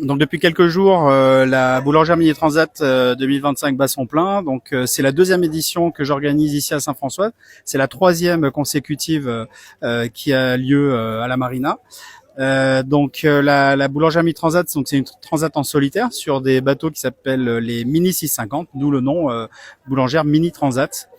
Donc depuis quelques jours, la Boulangère Mini Transat 2025 bat son plein. Donc c'est la deuxième édition que j'organise ici à Saint-François. C'est la troisième consécutive qui a lieu à la Marina. La Boulangère Mini Transat, donc c'est une transat en solitaire sur des bateaux qui s'appellent les Mini 650, d'où le nom Boulangère Mini Transat.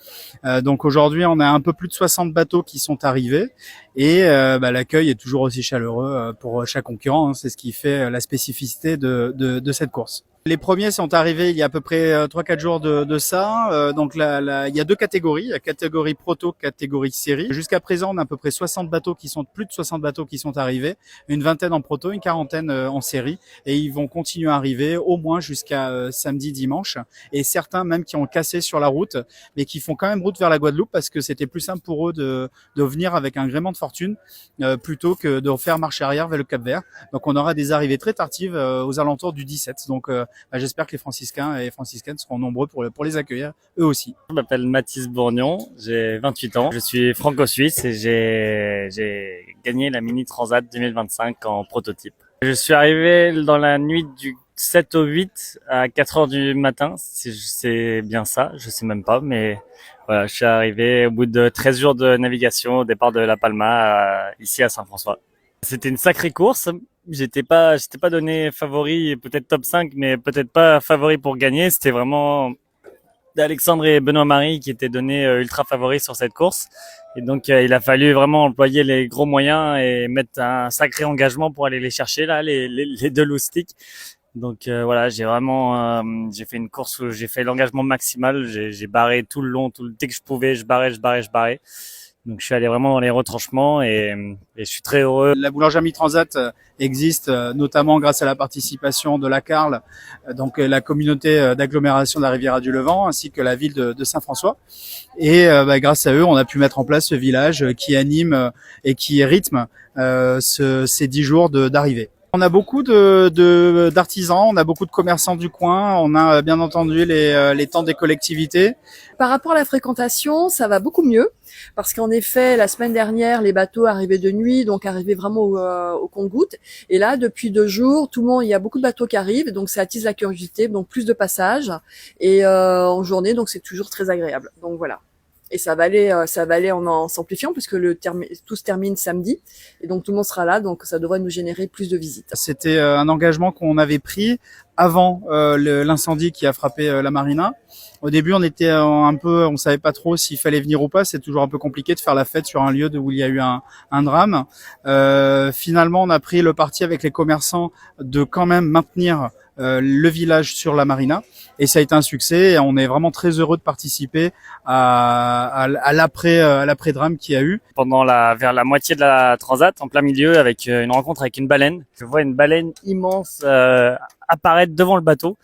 Donc aujourd'hui, on a un peu plus de 60 bateaux qui sont arrivés et l'accueil est toujours aussi chaleureux pour chaque concurrent. Hein. C'est ce qui fait la spécificité de cette course. Les premiers sont arrivés il y a à peu près 3-4 jours de ça. Il y a deux catégories, la catégorie proto, catégorie série. Jusqu'à présent, on a à peu près 60 bateaux plus de 60 bateaux qui sont arrivés, une vingtaine en proto, une quarantaine en série, et ils vont continuer à arriver au moins jusqu'à samedi, dimanche, et certains même qui ont cassé sur la route, mais qui font quand même route vers la Guadeloupe parce que c'était plus simple pour eux de venir avec un gréement de fortune plutôt que de faire marche arrière vers le Cap-Vert. Donc on aura des arrivées très tardives aux alentours du 17. Donc j'espère que les franciscains et franciscaines seront nombreux pour les accueillir eux aussi. Je m'appelle Mathis Bourgnon, j'ai 28 ans, je suis franco-suisse et j'ai gagné la Mini Transat 2025 en prototype. Je suis arrivé dans la nuit du 7 au 8 à 4 heures du matin, c'est bien ça, je sais même pas, mais voilà, je suis arrivé au bout de 13 jours de navigation au départ de La Palma, ici à Saint-François. C'était une sacrée course. J'étais pas donné favori, peut-être top 5, mais peut-être pas favori pour gagner. C'était vraiment Alexandre et Benoît-Marie qui étaient donnés ultra favoris sur cette course. Et donc, il a fallu vraiment employer les gros moyens et mettre un sacré engagement pour aller les chercher, là, les deux loustiques. Donc, voilà, j'ai fait une course où j'ai fait l'engagement maximal. J'ai barré tout le long, dès que je pouvais, je barrais. Donc je suis allé vraiment dans les retranchements et je suis très heureux. La Boulangère Mini Transat existe notamment grâce à la participation de la CARL, donc la communauté d'agglomération de la Riviera du Levant, ainsi que la ville de Saint-François. Et grâce à eux, on a pu mettre en place ce village qui anime et qui rythme ces 10 jours d'arrivée. On a beaucoup d'artisans, on a beaucoup de commerçants du coin, on a bien entendu les tentes des collectivités. Par rapport à la fréquentation, ça va beaucoup mieux parce qu'en effet, la semaine dernière, les bateaux arrivaient de nuit, donc arrivaient vraiment au compte-gouttes. Et là, depuis 2 jours, il y a beaucoup de bateaux qui arrivent, donc ça attise la curiosité, donc plus de passages. Et en journée, donc c'est toujours très agréable. Donc voilà. Et ça va aller en s'amplifiant puisque tout se termine samedi. Et donc tout le monde sera là, donc ça devrait nous générer plus de visites. C'était un engagement qu'on avait pris avant l'incendie qui a frappé la Marina. Au début, on savait pas trop s'il fallait venir ou pas. C'est toujours un peu compliqué de faire la fête sur un lieu où il y a eu un drame. Finalement, on a pris le parti avec les commerçants de quand même maintenir le village sur la Marina, et ça a été un succès. Et on est vraiment très heureux de participer à l'après-drame qu'il y a eu. Vers la moitié de la transat, en plein milieu, avec une rencontre avec une baleine. Je vois une baleine immense apparaître devant le bateau,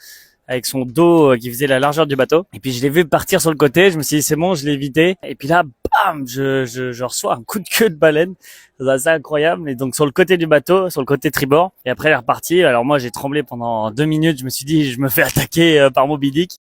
avec son dos qui faisait la largeur du bateau. Et puis je l'ai vu partir sur le côté, je me suis dit c'est bon, je l'ai évité. Et puis là, bam, je reçois un coup de queue de baleine. C'est assez incroyable. Et donc sur le côté du bateau, sur le côté tribord. Et après elle est repartie. Alors moi j'ai tremblé pendant 2 minutes, je me suis dit je me fais attaquer par Moby Dick.